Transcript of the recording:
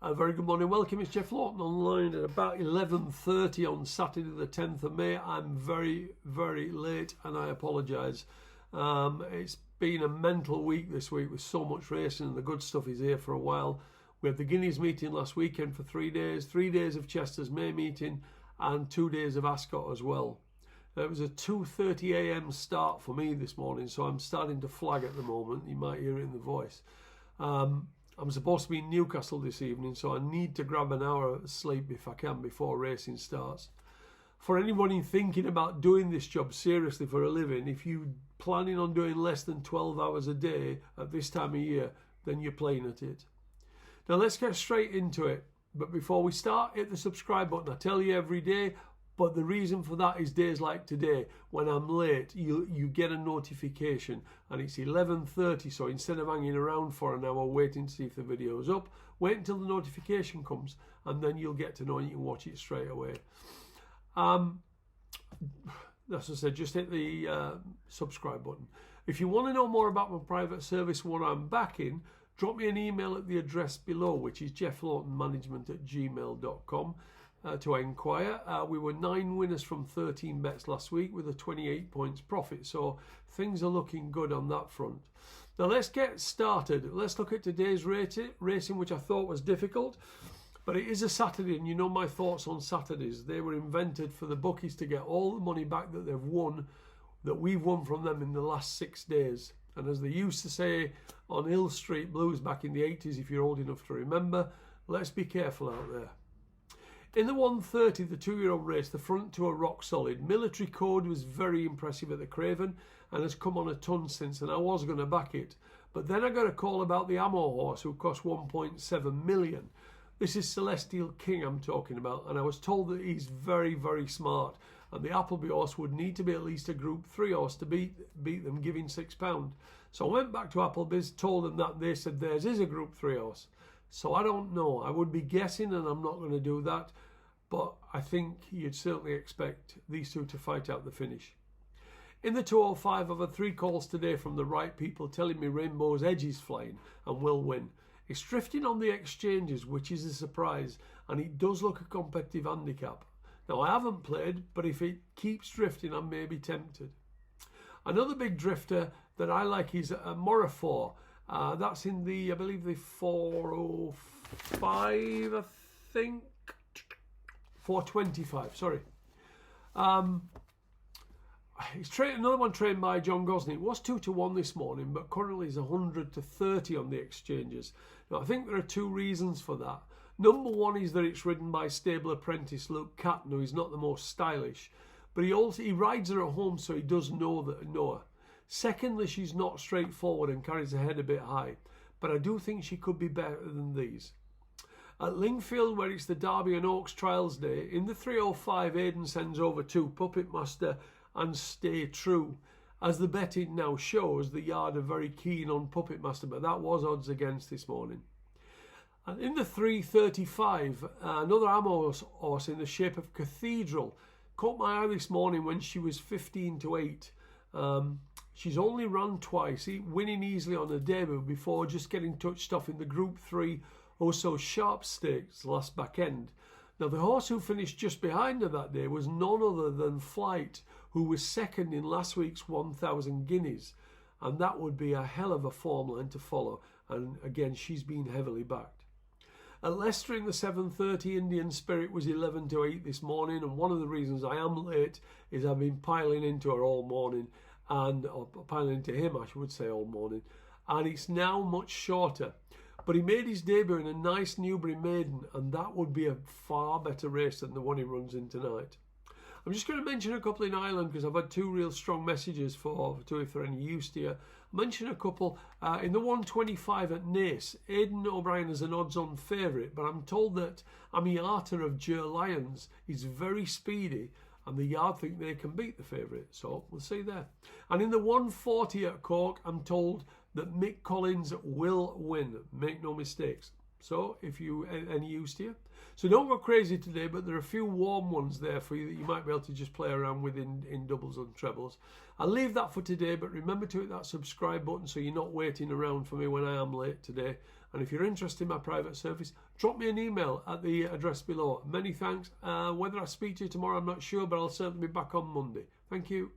A very good morning. Welcome. It's Jeff Laughton online at about 11:30 on Saturday the 10th of May. I'm very, very late and I apologise. It's been a mental week this week with so much racing, and the good stuff is here for a while. We had the Guineas meeting last weekend for 3 days, 3 days of Chester's May meeting and 2 days of Ascot as well. It was a 2:30 a.m. start for me this morning, so I'm starting to flag at the moment. You might hear it in the voice. I'm supposed to be in Newcastle this evening, so I need to grab an hour of sleep if I can before racing starts. For anybody thinking about doing this job seriously for a living, if you're planning on doing less than 12 hours a day at this time of year, then you're playing at it. Now let's get straight into it. But before we start, hit the subscribe button. I tell you every day, but the reason for that is days like today, when I'm late, you get a notification and it's 11:30, so instead of hanging around for an hour waiting to see if the video is up, wait until the notification comes and then you'll get to know and you can watch it straight away. As I said, just hit the subscribe button. If you want to know more about my private service, what I'm backing, drop me an email at the address below, which is jefflawtonmanagement@gmail.com. To inquire. We were 9 winners from 13 bets last week with a 28 points profit, so things are looking good on that front. Now let's get started. Let's look at today's racing, which I thought was difficult, but it is a Saturday, and you know my thoughts on Saturdays. They were invented for the bookies to get all the money back that they've won, that we've won from them in the last 6 days. And as they used to say on Hill Street Blues back in the 80s, if you're old enough to remember, let's be careful out there. In the 1:30, the 2-year-old race, the front two are rock solid. Military Code was very impressive at the Craven and has come on a ton since, and I was going to back it. But then I got a call about the Ammo horse, who cost 1.7 million. This is Celestial King I'm talking about, and I was told that he's very, very smart, and the Appleby horse would need to be at least a Group 3 horse to beat them, giving £6. So I went back to Appleby's, told them that, they said theirs is a Group 3 horse. So I don't know. I would be guessing, and I'm not going to do that. But I think you'd certainly expect these two to fight out the finish. In the 205, I've had 3 calls today from the right people telling me Rainbow's Edge is flying and will win. It's drifting on the exchanges, which is a surprise, and it does look a competitive handicap. Now, I haven't played, but if it keeps drifting, I may be tempted. Another big drifter that I like is Morafor. That's in the, I believe, the 405, I think. 425, sorry. It's another one trained by John Gosney. It was 2-1 this morning, but currently is 100-30 on the exchanges. Now, I think there are 2 reasons for that. Number one is that it's ridden by stable apprentice Luke Catton, who is not the most stylish, but he rides her at home, so he does know her. Secondly, she's not straightforward and carries her head a bit high, but I do think she could be better than these. At Lingfield, where it's the Derby and Oaks Trials Day, in the 305, Aidan sends over 2, Puppet Master and Stay True. As the betting now shows, the yard are very keen on Puppet Master, but that was odds against this morning. And in the 335, another Ammo horse in the shape of Cathedral caught my eye this morning when she was 15-8. She's only run twice, winning easily on her debut before just getting touched off in the Group 3 also Sharp Stakes last back end. Now, the horse who finished just behind her that day was none other than Flight, who was second in last week's 1,000 guineas, and that would be a hell of a form line to follow, and again, she's been heavily backed. At Leicester in the 7:30, Indian Spirit was 11-8 this morning, and one of the reasons I am late is I've been piling into her all morning, or piling into him, I should say, all morning, and it's now much shorter. But he made his debut in a nice Newbury maiden, and that would be a far better race than the one he runs in tonight. I'm just going to mention a couple in Ireland because I've had 2 real strong messages for if there are any use to you. I'll mention a couple. In the 125 at Naas, Aidan O'Brien is an odds-on favourite, but I'm told that Amiata of Jer Lyons is very speedy, and the yard think they can beat the favourite, so we'll see there. And in the 140 at Cork, I'm told that Mick Collins will win. Make no mistakes. So, if you any use to you. So don't go crazy today, but there are a few warm ones there for you that you might be able to just play around with in doubles and trebles. I'll leave that for today, but remember to hit that subscribe button so you're not waiting around for me when I am late today. And if you're interested in my private service, drop me an email at the address below. Many thanks. Whether I speak to you tomorrow, I'm not sure, but I'll certainly be back on Monday. Thank you.